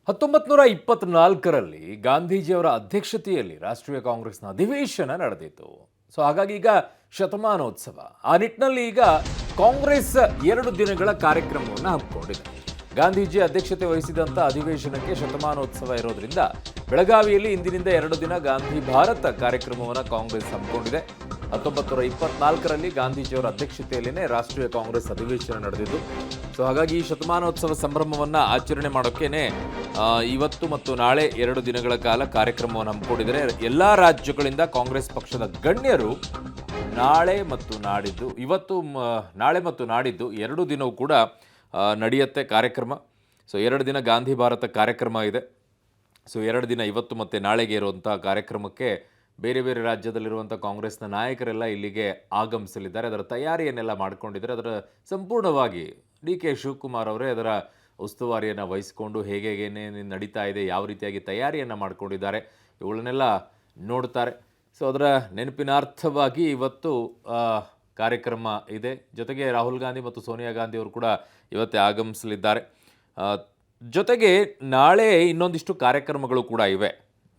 1924ರಲ್ಲಿ ಗಾಂಧೀಜಿಯವರ ಅಧ್ಯಕ್ಷತೆಯಲ್ಲಿ ರಾಷ್ಟ್ರೀಯ ಕಾಂಗ್ರೆಸ್ನ ಅಧಿವೇಶನ ನಡೆದಿತ್ತು. ಹಾಗಾಗಿ ಈಗ ಶತಮಾನೋತ್ಸವ. ಆ ನಿಟ್ಟಿನಲ್ಲಿ ಈಗ ಕಾಂಗ್ರೆಸ್ 2 ದಿನಗಳ ಕಾರ್ಯಕ್ರಮವನ್ನು ಹಮ್ಮಿಕೊಂಡಿದೆ. ಗಾಂಧೀಜಿ ಅಧ್ಯಕ್ಷತೆ ವಹಿಸಿದಂಥ ಅಧಿವೇಶನಕ್ಕೆ ಶತಮಾನೋತ್ಸವ ಇರೋದ್ರಿಂದ ಬೆಳಗಾವಿಯಲ್ಲಿ ಇಂದಿನಿಂದ 2 ದಿನ ಗಾಂಧಿ ಭಾರತ ಕಾರ್ಯಕ್ರಮವನ್ನು ಕಾಂಗ್ರೆಸ್ ಹಮ್ಮಿಕೊಂಡಿದೆ. 1924ರಲ್ಲಿ ಗಾಂಧೀಜಿಯವರ ಅಧ್ಯಕ್ಷತೆಯಲ್ಲಿನೇ ರಾಷ್ಟ್ರೀಯ ಕಾಂಗ್ರೆಸ್ ಅಧಿವೇಶನ ನಡೆದಿದ್ದು. ಹಾಗಾಗಿ ಈ ಶತಮಾನೋತ್ಸವ ಸಂಭ್ರಮವನ್ನು ಆಚರಣೆ ಮಾಡೋಕ್ಕೇನೆ ಇವತ್ತು ಮತ್ತು ನಾಳೆ 2 ದಿನಗಳ ಕಾಲ ಕಾರ್ಯಕ್ರಮವನ್ನು ಹಮ್ಮಿಕೊಂಡಿದ್ದಾರೆ. ಎಲ್ಲ ರಾಜ್ಯಗಳಿಂದ ಕಾಂಗ್ರೆಸ್ ಪಕ್ಷದ ಗಣ್ಯರು ನಾಳೆ ಮತ್ತು ನಾಡಿದ್ದು 2 ದಿನವೂ ಕೂಡ ನಡೆಯುತ್ತೆ ಕಾರ್ಯಕ್ರಮ. 2 ದಿನ ಗಾಂಧಿ ಭಾರತ ಕಾರ್ಯಕ್ರಮ ಇದೆ. 2 ದಿನ ಇವತ್ತು ಮತ್ತು ನಾಳೆಗೆ ಇರುವಂಥ ಕಾರ್ಯಕ್ರಮಕ್ಕೆ ಬೇರೆ ಬೇರೆ ರಾಜ್ಯದಲ್ಲಿರುವಂಥ ಕಾಂಗ್ರೆಸ್ನ ನಾಯಕರೆಲ್ಲ ಇಲ್ಲಿಗೆ ಆಗಮಿಸಲಿದ್ದಾರೆ. ಅದರ ತಯಾರಿಯನ್ನೆಲ್ಲ ಮಾಡಿಕೊಂಡಿದ್ದಾರೆ. ಅದರ ಸಂಪೂರ್ಣವಾಗಿ ಡಿ ಕೆ ಶಿವಕುಮಾರ್ ಅವರೇ ಅದರ ಉಸ್ತುವಾರಿಯನ್ನು ವಹಿಸಿಕೊಂಡು ಹೇಗೆ ನಡೀತಾ ಇದೆ, ಯಾವ ರೀತಿಯಾಗಿ ತಯಾರಿಯನ್ನು ಮಾಡಿಕೊಂಡಿದ್ದಾರೆ, ಇವುಗಳನ್ನೆಲ್ಲ ನೋಡ್ತಾರೆ. ಅದರ ನೆನಪಿನಾರ್ಥವಾಗಿ ಇವತ್ತು ಕಾರ್ಯಕ್ರಮ ಇದೆ. ಜೊತೆಗೆ ರಾಹುಲ್ ಗಾಂಧಿ ಮತ್ತು ಸೋನಿಯಾ ಗಾಂಧಿ ಅವರು ಕೂಡ ಇವತ್ತೇ ಆಗಮಿಸಲಿದ್ದಾರೆ. ಜೊತೆಗೆ ನಾಳೆ ಇನ್ನೊಂದಿಷ್ಟು ಕಾರ್ಯಕ್ರಮಗಳು ಕೂಡ ಇವೆ.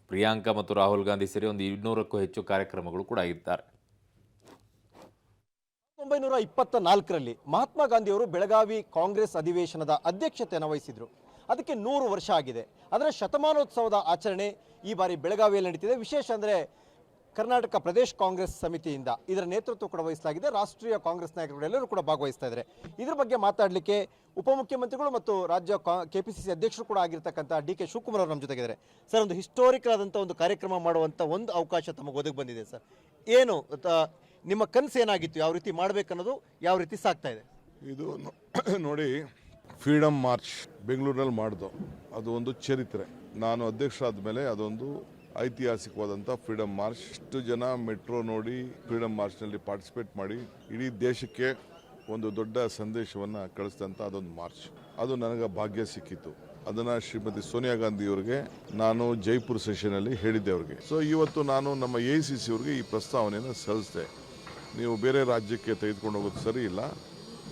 ಪ್ರಿಯಾಂಕಾ ಮತ್ತು ರಾಹುಲ್ ಗಾಂಧಿ ಸೇರಿ ಒಂದು 200ಕ್ಕೂ ಹೆಚ್ಚು ಕಾರ್ಯಕ್ರಮಗಳು ಕೂಡ ಇದ್ದಾರೆ. 1924ರಲ್ಲಿ ಮಹಾತ್ಮ ಗಾಂಧಿಯವರು ಬೆಳಗಾವಿ ಕಾಂಗ್ರೆಸ್ ಅಧಿವೇಶನದ ಅಧ್ಯಕ್ಷತೆಯನ್ನು ವಹಿಸಿದರು. ಅದಕ್ಕೆ 100 ವರ್ಷ ಆಗಿದೆ. ಅದರ ಶತಮಾನೋತ್ಸವದ ಆಚರಣೆ ಈ ಬಾರಿ ಬೆಳಗಾವಿಯಲ್ಲಿ ನಡೀತಿದೆ. ವಿಶೇಷ ಅಂದರೆ ಕರ್ನಾಟಕ ಪ್ರದೇಶ ಕಾಂಗ್ರೆಸ್ ಸಮಿತಿಯಿಂದ ಇದರ ನೇತೃತ್ವ ಕೂಡ ವಹಿಸಲಾಗಿದೆ. ರಾಷ್ಟ್ರೀಯ ಕಾಂಗ್ರೆಸ್ ನಾಯಕರುಗಳೆಲ್ಲರೂ ಕೂಡ ಭಾಗವಹಿಸ್ತಾ ಇದ್ದಾರೆ. ಇದ್ರ ಬಗ್ಗೆ ಮಾತಾಡಲಿಕ್ಕೆ ಉಪಮುಖ್ಯಮಂತ್ರಿಗಳು ಮತ್ತು ರಾಜ್ಯ ಕೆಪಿಸಿಸಿ ಅಧ್ಯಕ್ಷರು ಕೂಡ ಆಗಿರ್ತಕ್ಕಂಥ ಡಿ ಕೆ ಶಿವಕುಮಾರ್ ಅವರು ನಮ್ಮ ಜೊತೆಗಿದ್ದಾರೆ. ಸರ್, ಒಂದು ಹಿಸ್ಟೋರಿಕಲ್ ಆದಂಥ ಒಂದು ಕಾರ್ಯಕ್ರಮ ಮಾಡುವಂಥ ಒಂದು ಅವಕಾಶ ತಮಗೆ ಒದಗಿ ಬಂದಿದೆ. ಸರ್, ಏನು ನಿಮ್ಮ ಕನಸು ಏನಾಗಿತ್ತು, ಯಾವ ರೀತಿ ಮಾಡಬೇಕನ್ನೋದು ಯಾವ ರೀತಿ ಸಾಗ್ತಾ ಇದೆ? ಇದು ನೋಡಿ, ಫ್ರೀಡಮ್ ಮಾರ್ಚ್ ಬೆಂಗಳೂರಲ್ಲಿ ಮಾಡಿದ್ದು ಅದು ಒಂದು ಚರಿತ್ರೆ. ನಾನು ಅಧ್ಯಕ್ಷ ಆದಮೇಲೆ ಅದೊಂದು ಐತಿಹಾಸಿಕವಾದಂಥ ಫ್ರೀಡಮ್ ಮಾರ್ಚ್. ಇಷ್ಟು ಜನ ಮೆಟ್ರೋ ನೋಡಿ ಫ್ರೀಡಮ್ ಮಾರ್ಚ್ನಲ್ಲಿ ಪಾರ್ಟಿಸಿಪೇಟ್ ಮಾಡಿ ಇಡೀ ದೇಶಕ್ಕೆ ಒಂದು ದೊಡ್ಡ ಸಂದೇಶವನ್ನು ಕಳಿಸಿದಂಥ ಅದೊಂದು ಮಾರ್ಚ್. ಅದು ನನಗೆ ಭಾಗ್ಯ ಸಿಕ್ಕಿತ್ತು. ಅದನ್ನು ಶ್ರೀಮತಿ ಸೋನಿಯಾ ಗಾಂಧಿಯವರಿಗೆ ನಾನು ಜೈಪುರ್ ಸೆಷನಲ್ಲಿ ಹೇಳಿದ್ದೆ ಅವ್ರಿಗೆ. ಇವತ್ತು ನಾನು ನಮ್ಮ AICC ಅವ್ರಿಗೆ ಈ ಪ್ರಸ್ತಾವನೆಯನ್ನು ಸಲ್ಲಿಸಿದೆ. ನೀವು ಬೇರೆ ರಾಜ್ಯಕ್ಕೆ ತೆಗೆದುಕೊಂಡು ಹೋಗೋದು ಸರಿ ಇಲ್ಲ,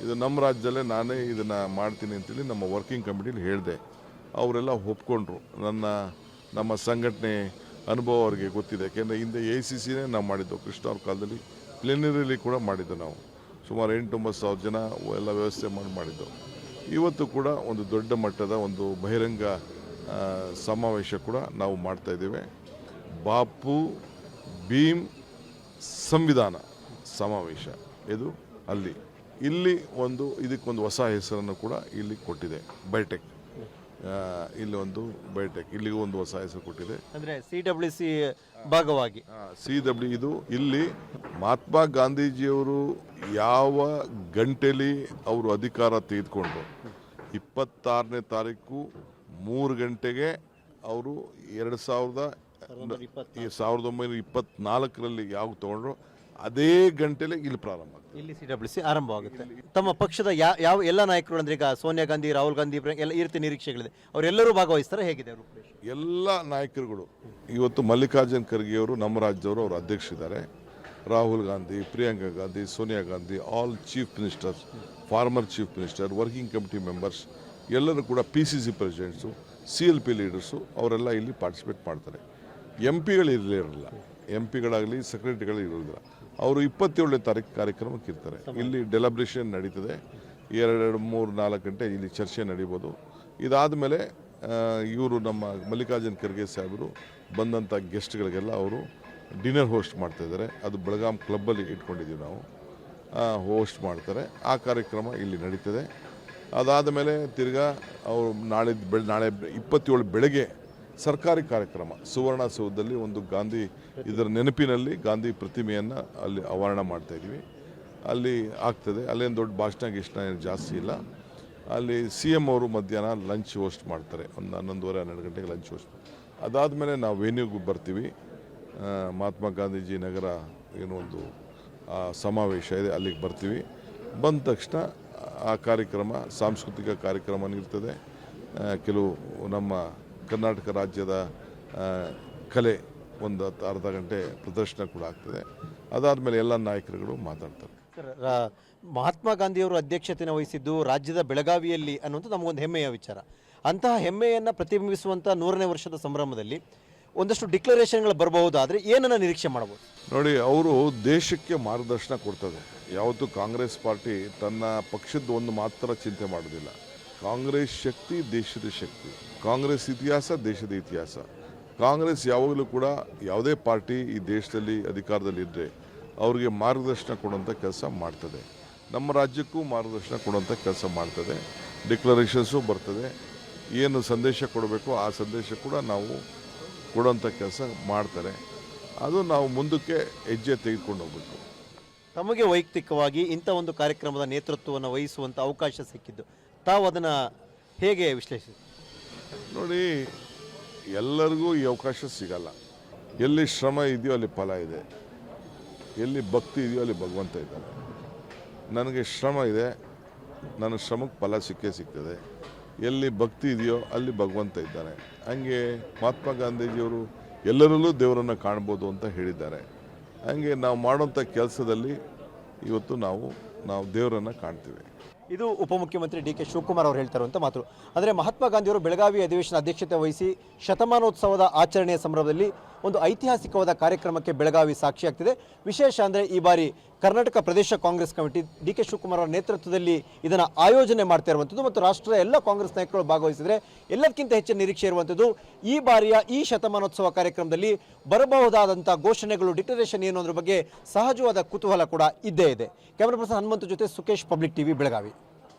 ಇದು ನಮ್ಮ ರಾಜ್ಯದಲ್ಲೇ ನಾನೇ ಇದನ್ನು ಮಾಡ್ತೀನಿ ಅಂತೇಳಿ ನಮ್ಮ ವರ್ಕಿಂಗ್ ಕಮಿಟಿಲಿ ಹೇಳಿದೆ. ಅವರೆಲ್ಲ ಒಪ್ಕೊಂಡ್ರು. ನಮ್ಮ ಸಂಘಟನೆ ಅನುಭವ ಅವರಿಗೆ ಗೊತ್ತಿದೆ. ಯಾಕೆಂದರೆ ಹಿಂದೆ AICCನೇ ನಾವು ಮಾಡಿದ್ದು. ಕೃಷ್ಣ ಅವ್ರ ಕಾಲದಲ್ಲಿ ಪ್ಲೆನರಿಲಿ ಕೂಡ ಮಾಡಿದ್ದು. ನಾವು ಸುಮಾರು 8-9 ಸಾವಿರ ಜನ ಎಲ್ಲ ವ್ಯವಸ್ಥೆ ಮಾಡಿದ್ದು. ಇವತ್ತು ಕೂಡ ಒಂದು ದೊಡ್ಡ ಮಟ್ಟದ ಒಂದು ಬಹಿರಂಗ ಸಮಾವೇಶ ಕೂಡ ನಾವು ಮಾಡ್ತಾಯಿದ್ದೇವೆ. ಬಾಪು ಭೀಮ್ ಸಂವಿಧಾನ ಸಮಾವೇಶ ಇದು ಇಲ್ಲಿ ಇದಕ್ಕೊಂದು ಹೊಸ ಹೆಸರನ್ನು ಕೂಡ ಇಲ್ಲಿ ಕೊಟ್ಟಿದೆ. ಬೈಟೆಕ್ ಇಲ್ಲಿಗೂ ಒಂದು ಹೊಸ ಹೆಸರು ಕೊಟ್ಟಿದೆ. ಅಂದರೆ CWC ಭಾಗವಾಗಿ ಇದು ಇಲ್ಲಿ ಮಹಾತ್ಮ ಗಾಂಧೀಜಿಯವರು ಯಾವ ಗಂಟೆಲಿ ಅವರು ಅಧಿಕಾರ ತೆಗೆದುಕೊಂಡು 26ನೇ ತಾರೀಕು 3 ಗಂಟೆಗೆ ಅವರು 1924ರಲ್ಲಿ ಯಾವ ತಗೊಂಡ್ರು ಅದೇ ಗಂಟೆಲೆ ಇಲ್ಲಿ ಪ್ರಾರಂಭ ಆಗುತ್ತೆ. ಇಲ್ಲಿ CWC ಆರಂಭವಾಗುತ್ತೆ. ತಮ್ಮ ಪಕ್ಷದ ಯಾವ ಎಲ್ಲ ನಾಯಕರು ಅಂದ್ರೆ ಈಗ ಸೋನಿಯಾ ಗಾಂಧಿ, ರಾಹುಲ್ ಗಾಂಧಿ ಎಲ್ಲ ಈ ರೀತಿ ನಿರೀಕ್ಷೆಗಳಿದೆ, ಅವರೆಲ್ಲರೂ ಭಾಗವಹಿಸ್ತಾರೆ, ಹೇಗಿದೆ ಅವರು? ಎಲ್ಲ ನಾಯಕರುಗಳು ಇವತ್ತು ಮಲ್ಲಿಕಾರ್ಜುನ್ ಖರ್ಗೆ ಅವರು ನಮ್ಮ ರಾಜ್ಯದವರು, ಅವರು ಅಧ್ಯಕ್ಷರಿದ್ದಾರೆ. Rahul Gandhi, Priyanka Gandhi, Sonia Gandhi, all chief ministers, former chief minister, working committee members ಎಲ್ಲರೂ ಕೂಡ PCC ಪ್ರೆಸಿಡೆಂಟ್ಸು, CLP ಲೀಡರ್ಸು ಅವರೆಲ್ಲ ಇಲ್ಲಿ ಪಾರ್ಟಿಸಿಪೇಟ್ ಮಾಡ್ತಾರೆ. MP ಗಳು ಇರಲಿಲ್ಲ, MP ಗಳಾಗಲಿ ಸೆಕ್ರೆಟರಿಗಳು ಇರೋದಿಲ್ಲ. ಅವರು 27ನೇ ತಾರೀಕು ಕಾರ್ಯಕ್ರಮಕ್ಕೆ ಇರ್ತಾರೆ. ಇಲ್ಲಿ ಡೆಲಿಬ್ರೇಷನ್ ನಡೀತದೆ. 2-3-4 ಗಂಟೆ ಇಲ್ಲಿ ಚರ್ಚೆ ನಡೀಬೋದು. ಇದಾದ ಮೇಲೆ ಇವರು ನಮ್ಮ ಮಲ್ಲಿಕಾರ್ಜುನ್ ಖರ್ಗೆ ಸಾಹೇಬರು ಬಂದಂಥ ಗೆಸ್ಟ್ಗಳಿಗೆಲ್ಲ ಅವರು ಡಿನ್ನರ್ ಹೋಸ್ಟ್ ಮಾಡ್ತಾಯಿದ್ದಾರೆ. ಅದು ಬೆಳಗಾಂ ಕ್ಲಬ್ಬಲ್ಲಿ ಇಟ್ಕೊಂಡಿದ್ದೀವಿ ನಾವು. ಹೋಸ್ಟ್ ಮಾಡ್ತಾರೆ. ಆ ಕಾರ್ಯಕ್ರಮ ಇಲ್ಲಿ ನಡೀತದೆ. ಅದಾದ ಮೇಲೆ ತಿರ್ಗಾ ಅವರು ನಾಳೆ 27 ಬೆಳಗ್ಗೆ ಸರ್ಕಾರಿ ಕಾರ್ಯಕ್ರಮ ಸುವರ್ಣಸೌಧದಲ್ಲಿ ಒಂದು ಗಾಂಧಿ ಇದರ ನೆನಪಿನಲ್ಲಿ ಗಾಂಧಿ ಪ್ರತಿಮೆಯನ್ನು ಅಲ್ಲಿ ಅನಾವರಣ ಮಾಡ್ತಾಯಿದ್ದೀವಿ. ಅಲ್ಲಿ ಆಗ್ತದೆ. ಅಲ್ಲೇನು ದೊಡ್ಡ ಭಾಷಣ ಏನು ಜಾಸ್ತಿ ಇಲ್ಲ. ಅಲ್ಲಿ CM ಅವರು ಮಧ್ಯಾಹ್ನ ಲಂಚ್ ಹೋಸ್ಟ್ ಮಾಡ್ತಾರೆ. ಒಂದು 11:30-12 ಗಂಟೆಗೆ ಲಂಚ್ ಹೋಸ್ಟ್. ಅದಾದಮೇಲೆ ನಾವು ವೆನ್ಯೂಗೆ ಬರ್ತೀವಿ. ಮಹಾತ್ಮ ಗಾಂಧೀಜಿ ನಗರ ಏನೋ ಒಂದು ಸಮಾವೇಶ ಇದೆ, ಅಲ್ಲಿಗೆ ಬರ್ತೀವಿ. ಬಂದ ತಕ್ಷಣ ಆ ಕಾರ್ಯಕ್ರಮ ಸಾಂಸ್ಕೃತಿಕ ಕಾರ್ಯಕ್ರಮ ಇರ್ತದೆ. ಕೆಲವು ನಮ್ಮ ಕರ್ನಾಟಕ ರಾಜ್ಯದ ಕಲೆ ಒಂದು ಅರ್ಧ ಗಂಟೆ ಪ್ರದರ್ಶನ ಕೂಡ ಆಗ್ತದೆ. ಅದಾದಮೇಲೆ ಎಲ್ಲ ನಾಯಕರುಗಳು ಮಾತಾಡ್ತಾರೆ. ಸರ್, ಮಹಾತ್ಮ ಗಾಂಧಿಯವರು ಅಧ್ಯಕ್ಷತೆಯನ್ನು ವಹಿಸಿದ್ದು ರಾಜ್ಯದ ಬೆಳಗಾವಿಯಲ್ಲಿ ಅನ್ನುವಂಥ ನಮಗೊಂದು ಹೆಮ್ಮೆಯ ವಿಚಾರ. ಅಂತಹ ಹೆಮ್ಮೆಯನ್ನು ಪ್ರತಿಬಿಂಬಿಸುವಂಥ 100ನೇ ವರ್ಷದ ಸಂಭ್ರಮದಲ್ಲಿ ಒಂದಷ್ಟು ಡಿಕ್ಲರೇಷನ್ಗಳು ಬರಬಹುದಾದರೆ ಏನನ್ನು ನಿರೀಕ್ಷೆ ಮಾಡಬಹುದು? ನೋಡಿ, ಅವರು ದೇಶಕ್ಕೆ ಮಾರ್ಗದರ್ಶನ ಕೊಡ್ತದೆ. ಯಾವತ್ತೂ ಕಾಂಗ್ರೆಸ್ ಪಾರ್ಟಿ ತನ್ನ ಪಕ್ಷದ ಒಂದು ಮಾತ್ರ ಚಿಂತೆ ಮಾಡೋದಿಲ್ಲ. ಕಾಂಗ್ರೆಸ್ ಶಕ್ತಿ ದೇಶದ ಶಕ್ತಿ, ಕಾಂಗ್ರೆಸ್ ಇತಿಹಾಸ ದೇಶದ ಇತಿಹಾಸ. ಕಾಂಗ್ರೆಸ್ ಯಾವಾಗಲೂ ಕೂಡ ಯಾವುದೇ ಪಾರ್ಟಿ ಈ ದೇಶದಲ್ಲಿ ಅಧಿಕಾರದಲ್ಲಿದ್ದರೆ ಅವ್ರಿಗೆ ಮಾರ್ಗದರ್ಶನ ಕೊಡುವಂಥ ಕೆಲಸ ಮಾಡ್ತದೆ. ನಮ್ಮ ರಾಜ್ಯಕ್ಕೂ ಮಾರ್ಗದರ್ಶನ ಕೊಡುವಂಥ ಕೆಲಸ ಮಾಡ್ತದೆ. ಡಿಕ್ಲರೇಷನ್ಸು ಬರ್ತದೆ. ಏನು ಸಂದೇಶ ಕೊಡಬೇಕು ಆ ಸಂದೇಶ ಕೂಡ ನಾವು ಕೊಡುವಂಥ ಕೆಲಸ ಮಾಡ್ತಾರೆ. ಅದು ನಾವು ಮುಂದಕ್ಕೆ ಹೆಜ್ಜೆ ತೆಗೆದುಕೊಂಡು ಹೋಗಬೇಕು. ತಮಗೆ ವೈಯಕ್ತಿಕವಾಗಿ ಇಂಥ ಒಂದು ಕಾರ್ಯಕ್ರಮದ ನೇತೃತ್ವವನ್ನು ವಹಿಸುವಂಥ ಅವಕಾಶ ಸಿಕ್ಕಿದ್ದು, ತಾವು ಅದನ್ನು ಹೇಗೆ ವಿಶ್ಲೇಷಿಸಿ? ನೋಡಿ, ಎಲ್ಲರಿಗೂ ಈ ಅವಕಾಶ ಸಿಗಲ್ಲ. ಎಲ್ಲಿ ಶ್ರಮ ಇದೆಯೋ ಅಲ್ಲಿ ಫಲ ಇದೆ, ಎಲ್ಲಿ ಭಕ್ತಿ ಇದೆಯೋ ಅಲ್ಲಿ ಭಗವಂತ ಇದ್ದಾನೆ. ನನಗೆ ಶ್ರಮ ಇದೆ, ನನ್ನ ಶ್ರಮಕ್ಕೆ ಫಲ ಸಿಕ್ಕೇ ಸಿಗ್ತದೆ. ಎಲ್ಲಿ ಭಕ್ತಿ ಇದೆಯೋ ಅಲ್ಲಿ ಭಗವಂತ ಇದ್ದಾನೆ. ಹಂಗೆ ಮಹಾತ್ಮ ಗಾಂಧೀಜಿಯವರು ಎಲ್ಲರಲ್ಲೂ ದೇವರನ್ನು ಕಾಣ್ಬೋದು ಅಂತ ಹೇಳಿದ್ದಾರೆ. ಹಂಗೆ ನಾವು ಮಾಡೋಂಥ ಕೆಲಸದಲ್ಲಿ ಇವತ್ತು ನಾವು ದೇವರನ್ನು ಕಾಣ್ತೀವಿ. ಇದು ಉಪಮುಖ್ಯಮಂತ್ರಿ ಡಿ ಕೆ ಶಿವಕುಮಾರ್ ಅವರು ಹೇಳ್ತಾ ಇರುವಂಥ ಮಾತು. ಅಂದರೆ ಮಹಾತ್ಮ ಗಾಂಧಿಯವರು ಬೆಳಗಾವಿ ಅಧಿವೇಶನ ಅಧ್ಯಕ್ಷತೆ ವಹಿಸಿ ಶತಮಾನೋತ್ಸವದ ಆಚರಣೆಯ ಸಂದರ್ಭದಲ್ಲಿ ಒಂದು ಐತಿಹಾಸಿಕವಾದ ಕಾರ್ಯಕ್ರಮಕ್ಕೆ ಬೆಳಗಾವಿ ಸಾಕ್ಷಿಯಾಗ್ತಿದೆ. ವಿಶೇಷ ಅಂದರೆ ಈ ಬಾರಿ ಕರ್ನಾಟಕ ಪ್ರದೇಶ Congress committee D K Shivakumar ಅವರ ನೇತೃತ್ವದಲ್ಲಿ ಇದನ್ನು ಆಯೋಜನೆ ಮಾಡ್ತಾ ಇರುವಂಥದ್ದು ಮತ್ತು ರಾಷ್ಟ್ರದ ಎಲ್ಲ ಕಾಂಗ್ರೆಸ್ ನಾಯಕರು ಭಾಗವಹಿಸಿದರೆ ಎಲ್ಲಕ್ಕಿಂತ ಹೆಚ್ಚಿನ ನಿರೀಕ್ಷೆ ಇರುವಂಥದ್ದು ಈ ಬಾರಿಯ ಈ ಶತಮಾನೋತ್ಸವ ಕಾರ್ಯಕ್ರಮದಲ್ಲಿ ಬರಬಹುದಾದಂಥ ಘೋಷಣೆಗಳು, ಡಿಕ್ಲರೇಷನ್ ಏನು ಅನ್ನೋದ್ರ ಬಗ್ಗೆ ಸಹಜವಾದ ಕುತೂಹಲ ಕೂಡ ಇದ್ದೇ ಇದೆ. ಕ್ಯಾಮರಾ ಪರ್ಸನ್ ಹನುಮಂತ ಜೊತೆ ಸುಕೇಶ್, ಪಬ್ಲಿಕ್ ಟಿವಿ, ಬೆಳಗಾವಿ.